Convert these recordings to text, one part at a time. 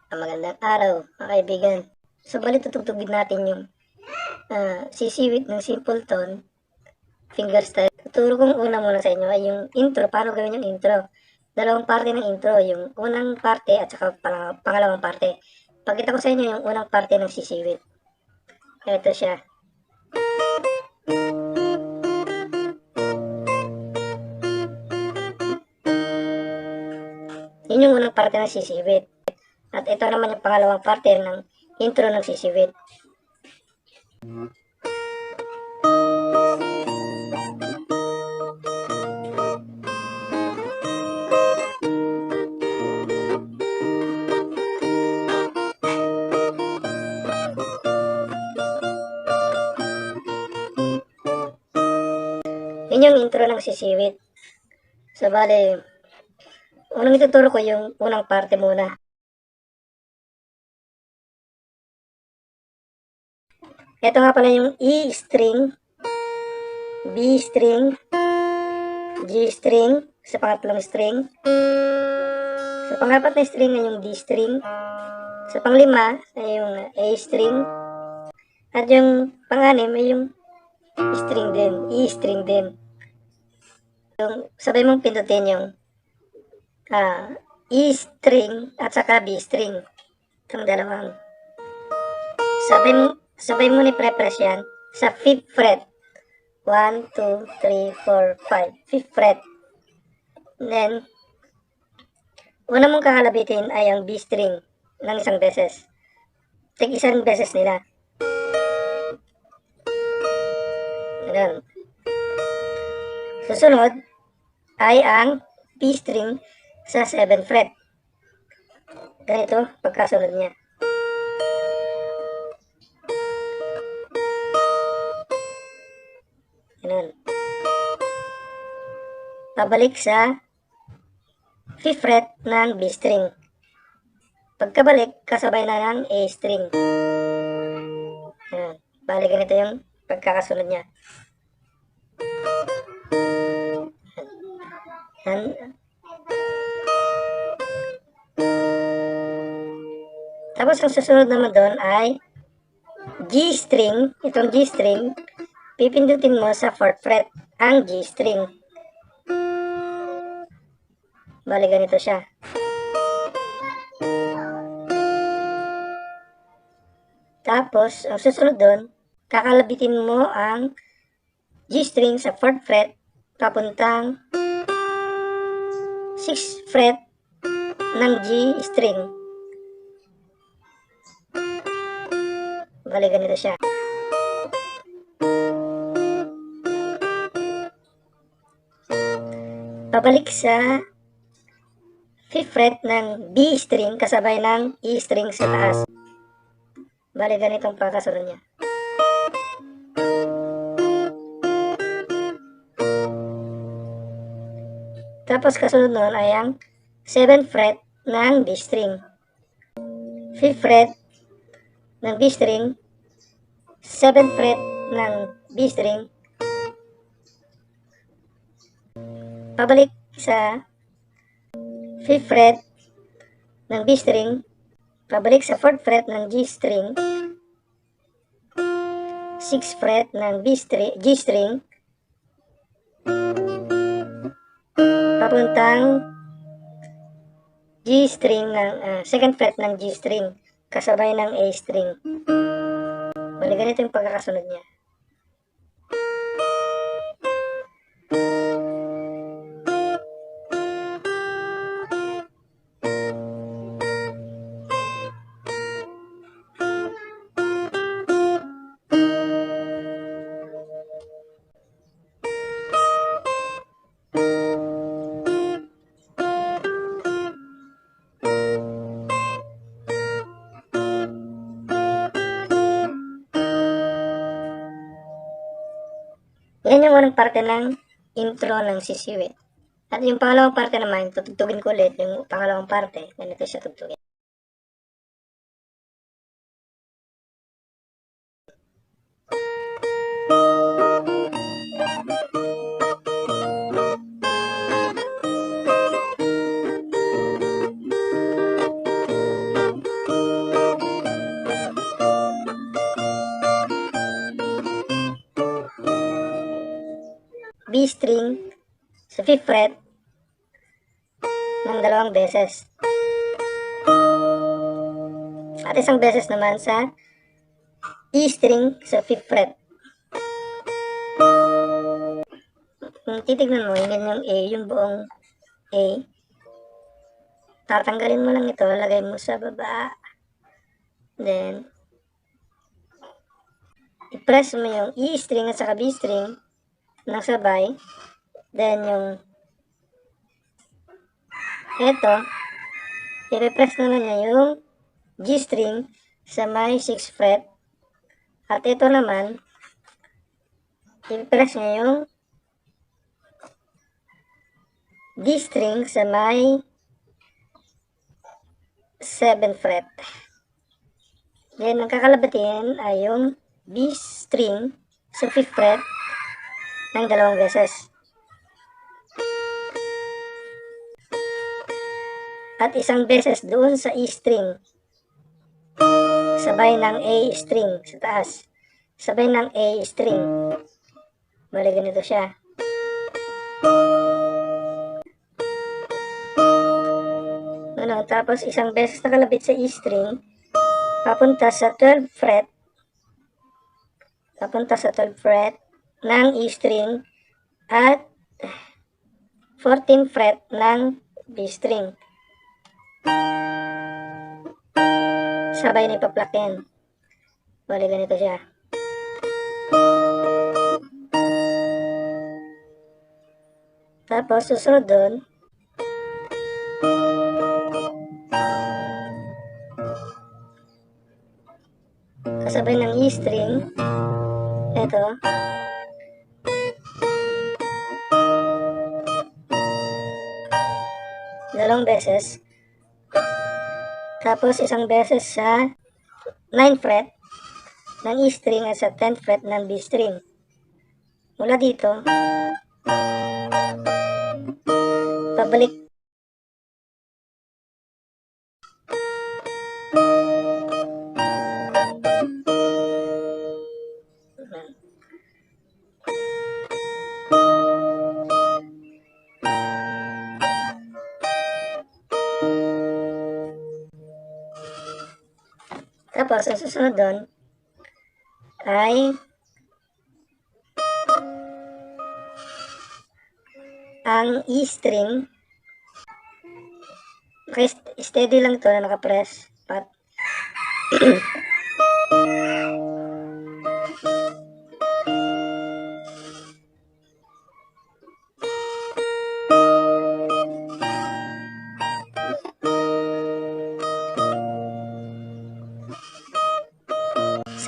Magandang araw, mga kaibigan. So, bali tutugtugin natin yung sisiwit ng simple tone, fingerstyle. Tuturo kong una muna sa inyo ay yung intro, paano gawin yung intro. Dalawang parte ng intro, yung unang parte at saka pangalawang parte. Pagkita ko sa inyo yung unang parte ng sisiwit. Ito siya. Yun yung unang parte ng sisiwit. At ito naman yung pangalawang parte ng intro ng sisiwit. Yun yung intro ng sisiwit. So, bale, unang ituturo ko yung unang parte muna. Ito nga pala yung E string, B string, G string, sa pangatlong string. Sa pangapat na string ay yung D string. Sa panglima ay yung A string. At yung panganim ay yung string din, E string din. Yung sabay mong pindutin yung E string at saka B string. Itong dalawang. Sabay mo ni pre-press yan sa 5th fret. 1, 2, 3, 4, 5. 5th fret. And then, una mong kakalabitin ay ang B string ng isang beses. Isang beses nila. Ganun. Susunod ay ang B string sa 7th fret. Ganito pagkasunod niya. Ganun. Pabalik sa 5th fret ng B string. Pagkabalik, kasabay na ng A string. Ganun. Bali ganito yung pagkakasunod niya. Tapos ang susunod naman doon ay G string. Itong G string, pipindutin mo sa 4th fret ang G string. Bali ganito siya. Tapos, ang susunod doon, kakalabitin mo ang G string sa 4th fret papuntang 6th fret ng G string. Bali ganito siya. Pabalik sa 5th fret ng B string kasabay ng E string sa taas. Bali ganitong pagkasunod niya. Tapos kasunod nun ay ang 7th fret ng B string. 5th fret ng B string, 7th fret ng B string, pabalik sa 5th fret ng B string, pabalik sa 4th fret ng G string, 6th fret ng G string, papuntang G string ng 2nd fret ng G string kasabay ng A string. Bali ganito yung pagkakasunod niya. Yan yung unang parte ng intro ng sisiwit. At yung pangalawang parte naman, tutugtugin ko ulit yung pangalawang parte. Ganito siya tugtugin. B string sa 5th fret ng 2 beses. At isang beses naman sa E string sa 5th fret. Kung titignan mo, yun yung A, yung buong A. Tatanggalin mo lang ito, lagay mo sa baba. Then, i-press mo yung E string at saka B string ng sabay. Then, yung ito, i-press naman niya yung G string sa may 6th fret. At ito naman, i-press niya yung D string sa may 7th fret. Then, ang kakalabatin ay yung B string sa 5th fret ng 2 beses. At isang beses doon sa E string. Sabay ng A string sa taas. Sabay ng A string. Bali ganito siya. Ano, tapos isang beses nakalabit sa E string, papunta sa 12th fret. Papunta sa 12th fret ng E string at 14th fret ng B string. Sabay na ipaplakin. Bali ganito siya. Tapos susunod doon, kasabay ng E string, ito, dalawang beses. Tapos isang beses sa 9th fret ng E string at sa 10th fret ng B string. Mula dito, pabalik tapos ang susunod doon ay ang E string. Okay, steady lang to na nakapress. Pat.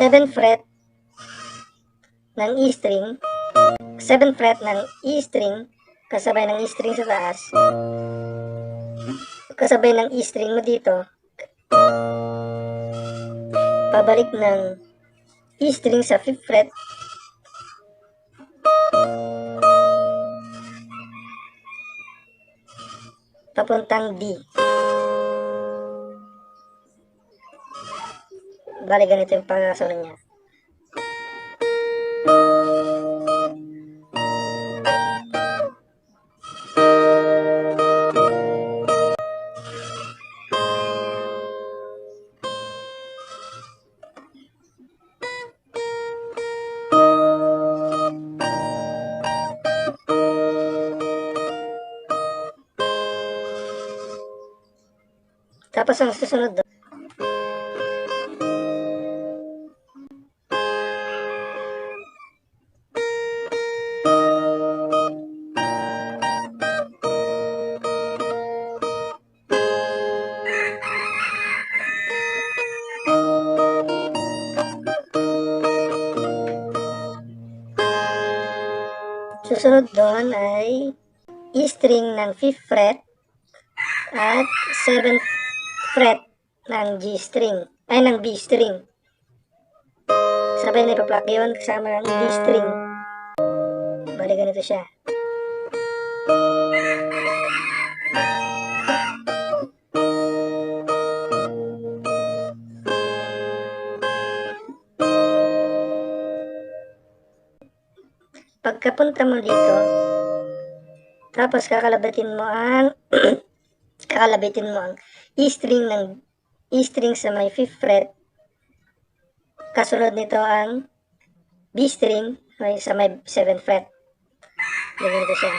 Seventh fret ng E string. 7th fret ng E string kasabay ng E string sa taas. Kasabay ng E string mo dito. Pabalik ng E string sa 5th fret. Papuntang D. Bali ganito yung pagkasunod niya. Tapos ang susunod doon, ay E string ng 5th fret at 7th fret ng G string, ay ng B string. Sabay na ipaplak yun kasama ng D string. Bali ganito siya. Pagkapunta mo dito, tapos kakalabitin mo ang E-string sa may 5th fret. Kasunod nito ang B-string sa may 7th fret. Ganito siya.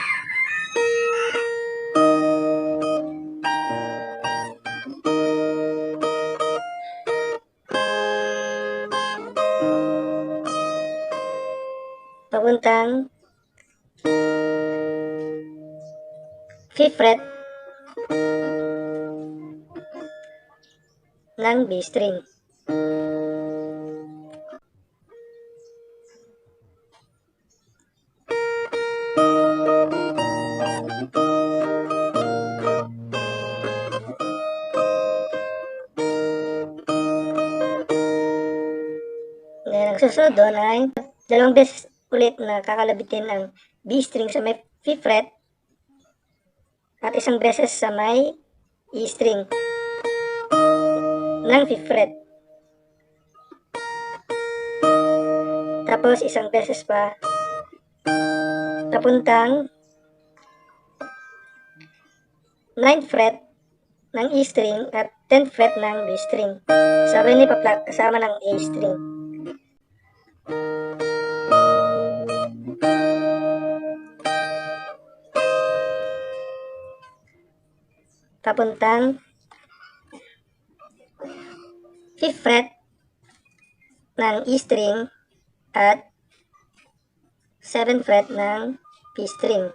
Papuntang 5th fret ng B-string. Ang susunod doon ay dalawang beses ulit na kakalabitin ang B-string sa may 5th fret at isang beses sa may E-string ng 5th fret. Tapos isang beses pa papuntang 9th fret ng E-string at 10th fret ng B-string. Sabay ni pa-flat kasama ng A-string. Papuntang 5th fret ng E-string at 7th fret ng B-string.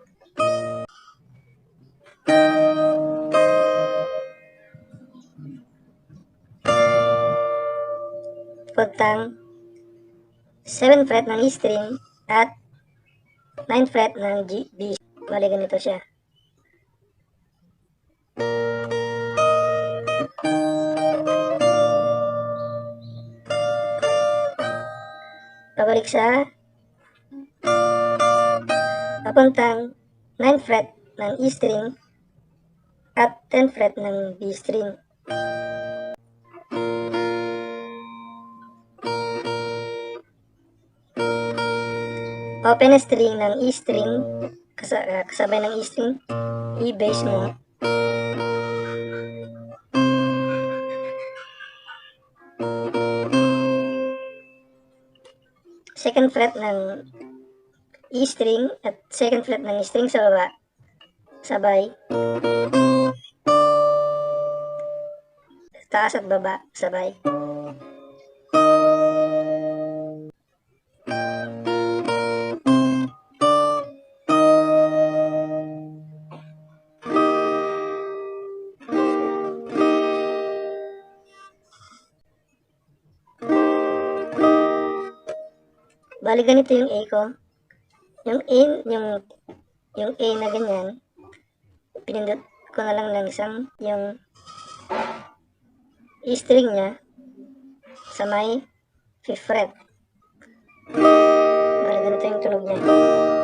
Papuntang 7th fret ng E-string at 9th fret ng B. Bali ganito siya. Pabalik sa papuntang 9th fret ng E-string at 10th fret ng B-string. Open na string ng E-string, kasabay ng E-string, i-bass mo. Second fret ng E-string at second fret ng E-string sa baba. Sabay. Taas at baba, sabay. Bali ganito yung A ko. Yung A na ganyan, pinindot ko na lang ng isang yung E-string niya sa may 5th fret. Bali ganito yung tunog niya.